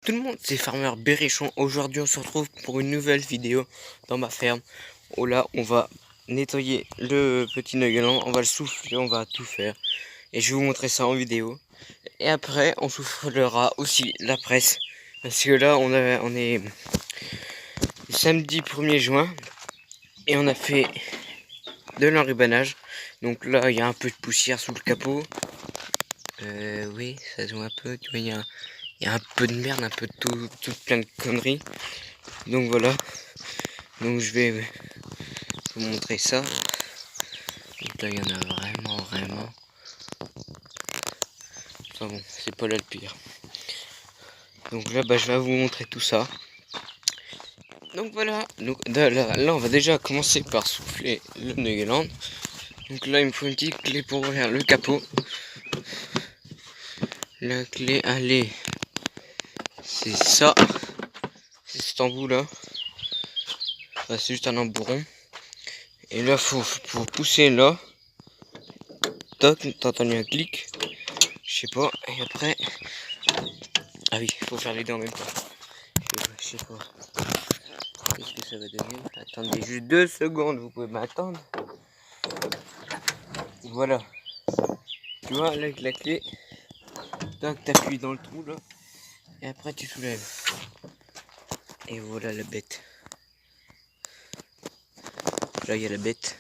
Tout le monde, c'est Farmer Berrichon. Aujourd'hui, on se retrouve pour une nouvelle vidéo dans ma ferme. Oh là, on va nettoyer le petit Nuggeland, on va le souffler, on va tout faire. Et je vais vous montrer ça en vidéo. Et après, on soufflera aussi la presse. Parce que là, on est samedi 1er juin. Et on a fait de l'enrubanage. Donc là, il y a un peu de poussière sous le capot. Oui, ça se voit un peu. Tu vois, il y a un peu de merde, un peu de tout plein de conneries. Donc voilà. Donc je vais vous montrer ça. Donc là il y en a vraiment. Enfin bon, c'est pas là le pire. Donc là je vais vous montrer tout ça. Donc voilà. Donc là on va déjà commencer par souffler le Nuggeland. Donc là il me faut une petite clé pour ouvrir le capot. La clé allez. C'est ça. C'est cet embout là. Enfin, c'est juste un embouron. Et là faut pousser là. Toc, t'as entendu un clic. Je sais pas. Et après. Ah oui, faut faire les deux en même temps. Je sais pas. Qu'est-ce que ça va donner? Attendez juste 2 secondes, vous pouvez m'attendre. Voilà. Tu vois, là avec la clé, tac, t'appuies dans le trou là. Et après tu soulèves. Et voilà la bête. Là il y a la bête.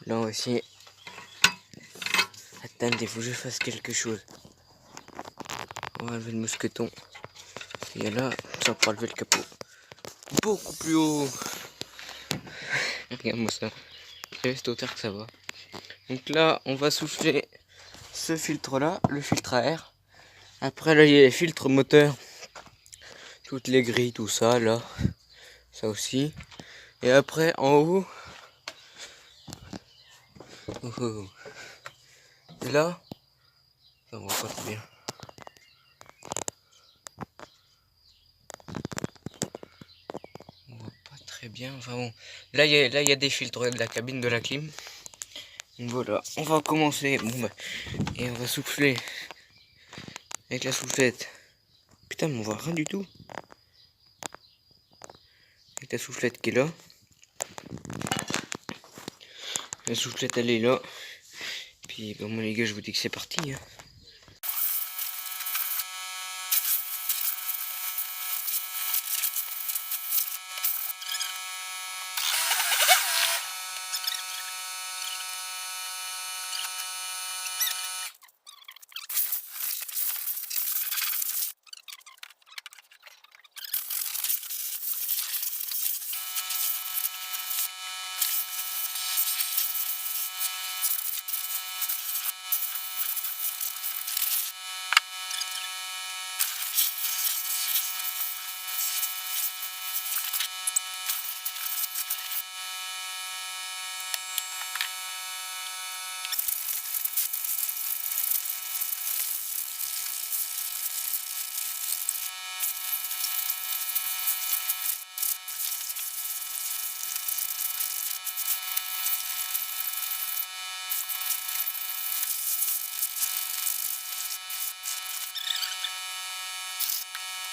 Là aussi. Attendez, faut que je fasse quelque chose. On va enlever le mousqueton. Et là, ça pour enlever le capot. Beaucoup plus haut. Regarde-moi ça. C'est cette hauteur que ça va. Donc là, on va souffler ce filtre là, le filtre à air. Après là, il y a les filtres moteurs. Toutes les grilles, tout ça là. Ça aussi. Et après, en haut. Et là, ça voit pas très bien. On voit pas très bien. Enfin bon. Là, il y a des filtres de la cabine de la clim. Donc voilà, on va commencer. Bon bah, et on va souffler avec la soufflette. Putain, mais on voit rien du tout. Avec la soufflette qui est là. La soufflette elle est là. Puis bon moi les gars, je vous dis que c'est parti. Hein.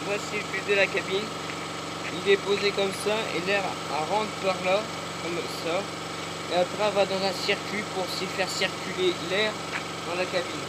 Voici le filtre de la cabine. Il est posé comme ça et l'air rentre par là, comme ça. Et après elle va dans un circuit pour s'y faire circuler l'air dans la cabine.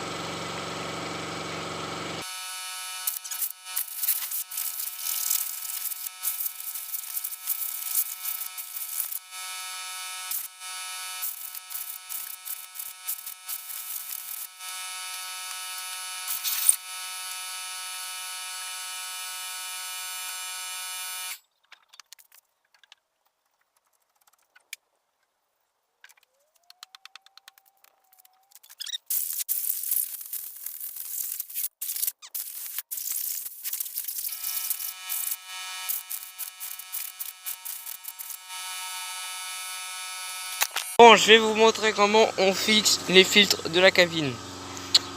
Bon, je vais vous montrer comment on fixe les filtres de la cabine.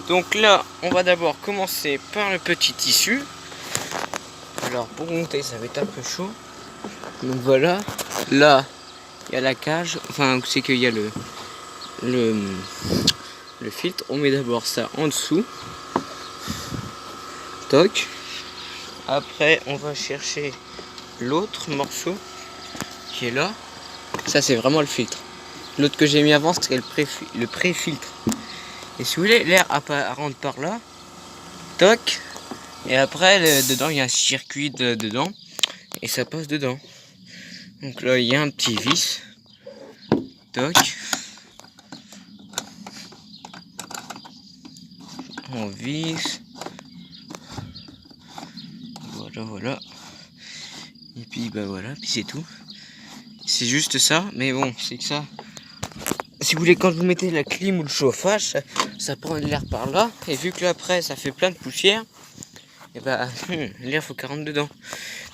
Donc là, on va d'abord commencer par le petit tissu. Alors pour monter, ça va être un peu chaud. Donc voilà, là, il y a la cage. Enfin, c'est qu'il y a le filtre. On met d'abord ça en dessous. Toc. Après, on va chercher l'autre morceau qui est là. Ça, c'est vraiment le filtre. L'autre que j'ai mis avant, c'est le pré-filtre. Et si vous voulez, l'air rentre par là. Toc. Et après, dedans, il y a un circuit dedans. Et ça passe dedans. Donc là, il y a un petit vis. Toc. On visse. Voilà. Et puis, bah voilà, puis c'est tout. C'est juste ça, mais bon, c'est que ça. Si vous voulez, quand vous mettez la clim ou le chauffage, ça prend de l'air par là. Et vu que là, après, ça fait plein de poussière, et bah, l'air faut 40 dedans.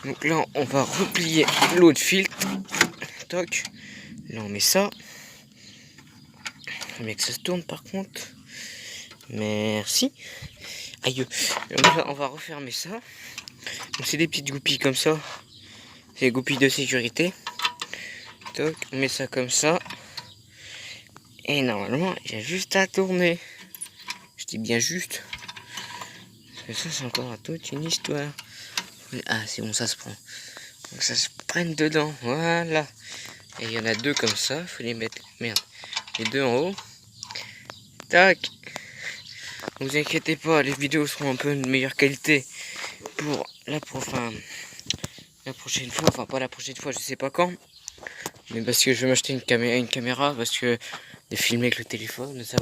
Donc là, on va replier l'autre filtre. Toc. Là, on met ça. Mais que ça se tourne par contre. Merci. Aïe. Donc là, on va refermer ça. Donc c'est des petites goupilles comme ça. C'est des goupilles de sécurité. Toc. On met ça comme ça. Et normalement, il y a juste à tourner. Je dis bien juste. Parce que ça, c'est encore toute une histoire. Ah, c'est bon, ça se prend. Donc ça se prenne dedans. Voilà. Et il y en a deux comme ça. Il faut les mettre. Merde. Les deux en haut. Tac. Ne vous inquiétez pas, les vidéos seront un peu de meilleure qualité pour la prochaine fois. Enfin, pas la prochaine fois, je sais pas quand. Mais parce que je vais m'acheter une caméra. Parce que de filmer avec le téléphone, ça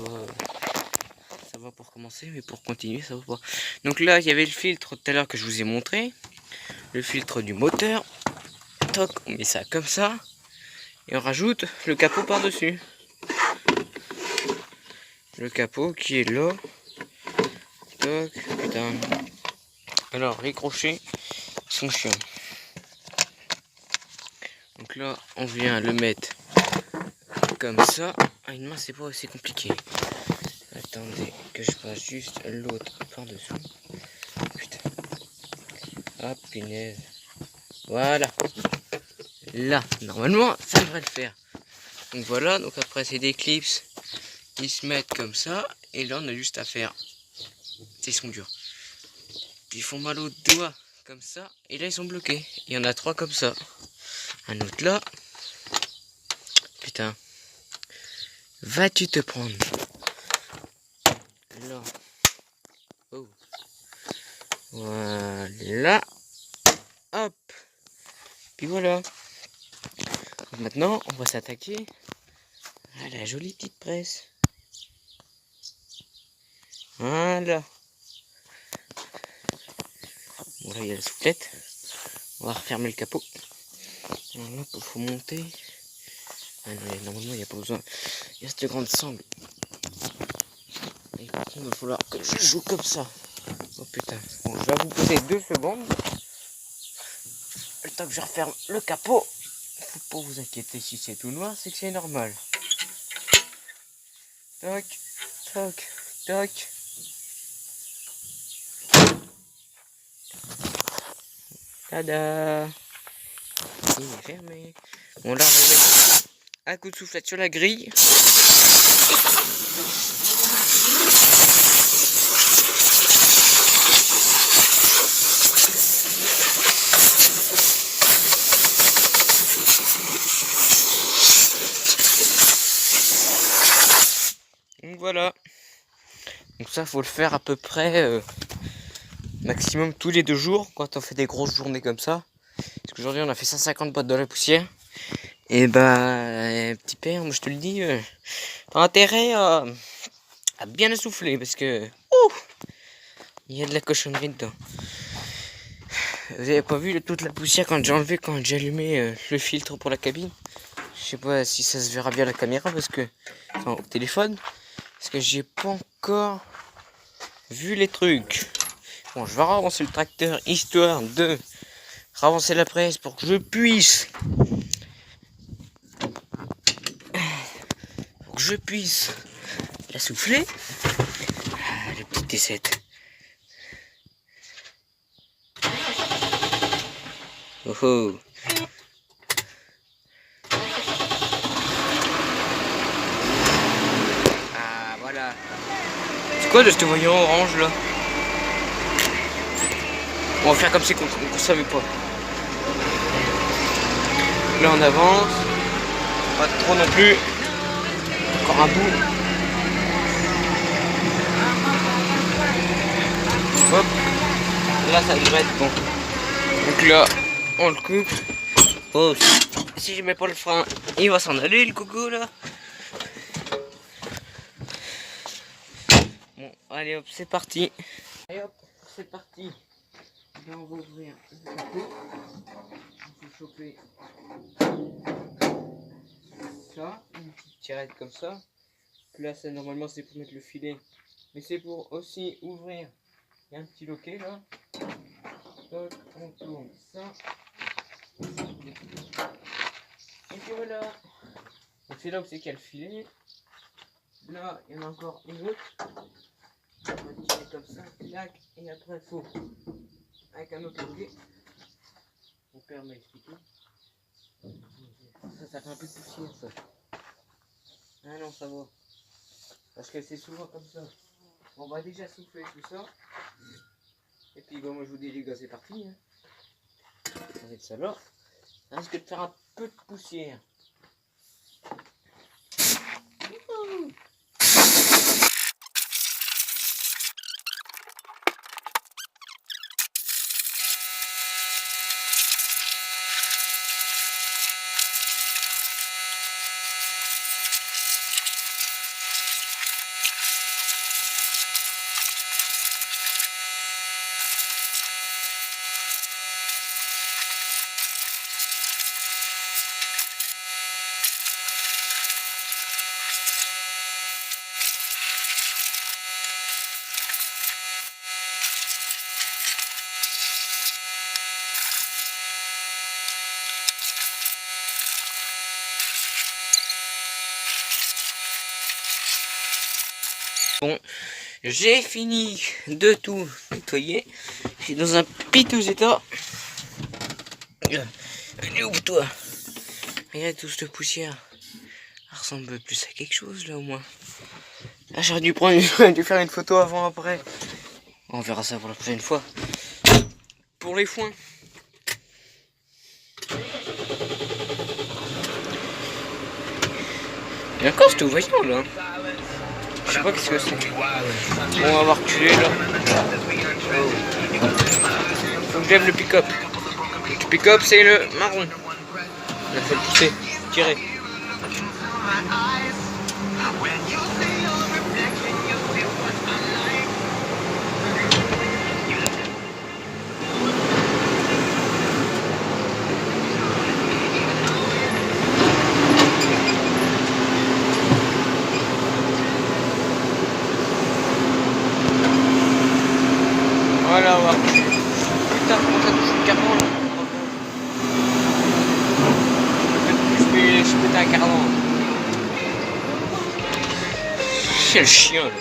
va pour commencer, mais pour continuer, ça va pas. Donc là, il y avait le filtre tout à l'heure que je vous ai montré. Le filtre du moteur. Toc, on met ça comme ça. Et on rajoute le capot par-dessus. Le capot qui est là. Toc, putain. Alors, les crochets sont chiants. Donc là, on vient le mettre comme ça. À une main, c'est pas assez compliqué. Attendez que je passe juste l'autre par-dessous. Putain. Ah, punaise. Voilà. Là, normalement, ça devrait le faire. Donc voilà, donc après c'est des clips qui se mettent comme ça. Et là, on a juste à faire. Ils sont durs. Puis ils font mal aux doigts comme ça. Et là, ils sont bloqués. Il y en a 3 comme ça. Un autre là. Putain. Vas-tu te prendre? Là. Oh. Voilà. Hop. Puis voilà. Donc maintenant, on va s'attaquer à la jolie petite presse. Voilà. Bon là, il y a la soufflette. On va refermer le capot. Voilà, il faut monter. Ah non, normalement, il n'y a pas besoin. Il y a cette grande sangle. Et par contre, il va falloir que je joue comme ça. Oh putain. Bon, je vais vous poser 2 secondes. Le temps que je referme le capot. Faut pas vous inquiéter si c'est tout noir, c'est que c'est normal. Toc, toc, toc. Tada! Il est fermé. On l'a remis. Un coup de soufflette sur la grille. Donc voilà. Donc ça, faut le faire à peu près maximum tous les 2 jours quand on fait des grosses journées comme ça. Parce qu'aujourd'hui, on a fait 150 boîtes dans la poussière. Et bah, petit père, moi je te le dis, t'as intérêt à bien le souffler parce que il y a de la cochonnerie dedans. Vous avez pas vu toute la poussière quand j'ai allumé le filtre pour la cabine. Je sais pas si ça se verra bien à la caméra parce que au téléphone, parce que j'ai pas encore vu les trucs. Bon, je vais ravancer le tracteur histoire de ravancer la presse pour que je puisse la souffler. Ah, le petit T7. Oh oh. Ah voilà. C'est quoi de ce voyant orange là? On va faire comme si qu'on savait pas. Là on avance. Pas trop non plus. Encore un bout. Hop. Là ça devrait être bon. Donc là, on le coupe. Oh, si je mets pas le frein, il va s'en aller le coco là. Bon, allez hop, c'est parti. Allez hop, c'est parti. Là on va ouvrir le capot. Il faut choper ça, une petite tirette comme ça. Là ça normalement c'est pour mettre le filet, mais c'est pour aussi ouvrir. Il y a un petit loquet là. Donc on tourne ça. Et puis voilà. Donc c'est là où c'est qu'il y a le filet. Là il y en a encore une autre. On va tirer comme ça, clac, et après il faut avec un autre loquet. Mon père m'a expliqué. Ça fait un peu de poussière ça. Ah non ça va. Parce que c'est souvent comme ça. On va déjà souffler tout ça. Et puis bon, moi je vous dis les gars c'est parti. Hein. Avec ça là. Ça risque de faire un peu de poussière. Bon, j'ai fini de tout nettoyer. Je suis dans un piteux état. Allez, ouvre-toi. Regarde tout cette poussière. Ça ressemble plus à quelque chose là au moins. Là j'aurais dû dû faire une photo avant après. On verra ça pour la prochaine fois. Pour les foins. Et encore c'est tout voyant là. Je sais pas qu'est-ce que c'est. Bon, on va voir reculer là. Faut que j'aime le pick-up. Le pick-up c'est le marron. Il faut le pousser, tirer. Voilà, on va. Putain, comment ça touche le cardan là? Je pète un cardan. C'est le chien là.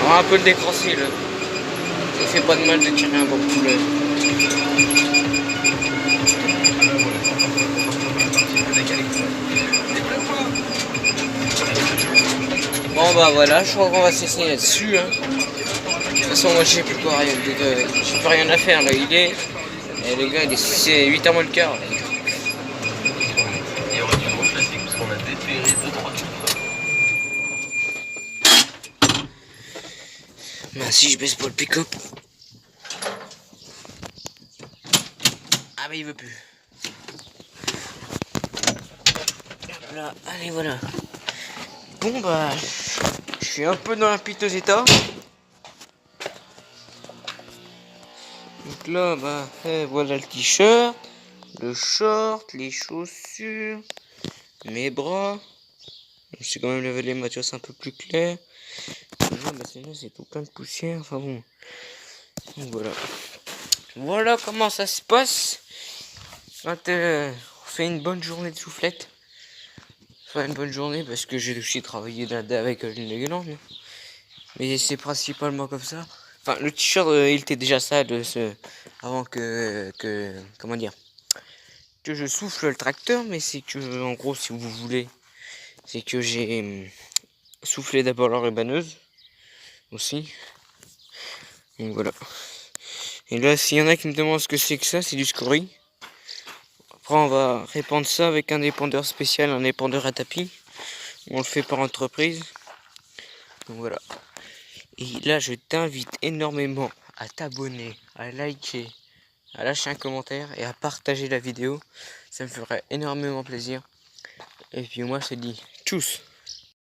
On va un peu le décrasser là. Ça fait pas de mal de tirer un bon poulet. Bon bah voilà, je crois qu'on va s'essayer là-dessus. Hein. De toute façon moi j'ai plus quoi, j'ai plus rien à faire là, il est. Et les gars, c'est 8h moins le quart. Là. Ben, si je baisse pas le pick-up. Ah bah il veut plus. Là, allez voilà. Bon bah je suis un peu dans un piteux état. Donc là bah voilà le t-shirt, le short, les chaussures, mes bras. Je suis quand même lavé les maillots, c'est un peu plus clair. Là, bah, c'est tout plein de poussière, enfin bon. Donc voilà. Voilà comment ça se passe quand on fait une bonne journée de soufflette. Enfin une bonne journée parce que j'ai aussi travaillé avec une gueulante. Mais c'est principalement comme ça. Enfin, le t-shirt, il était déjà sale avant comment dire, que je souffle le tracteur, mais c'est que, en gros, si vous voulez, c'est que j'ai soufflé d'abord la rubanneuse aussi. Donc voilà. Et là, s'il y en a qui me demandent ce que c'est que ça, c'est du scorie. Après, on va répandre ça avec un épandeur spécial, un épandeur à tapis. On le fait par entreprise. Donc voilà. Et là, je t'invite énormément à t'abonner, à liker, à lâcher un commentaire et à partager la vidéo. Ça me ferait énormément plaisir. Et puis moi, je te dis tchuss!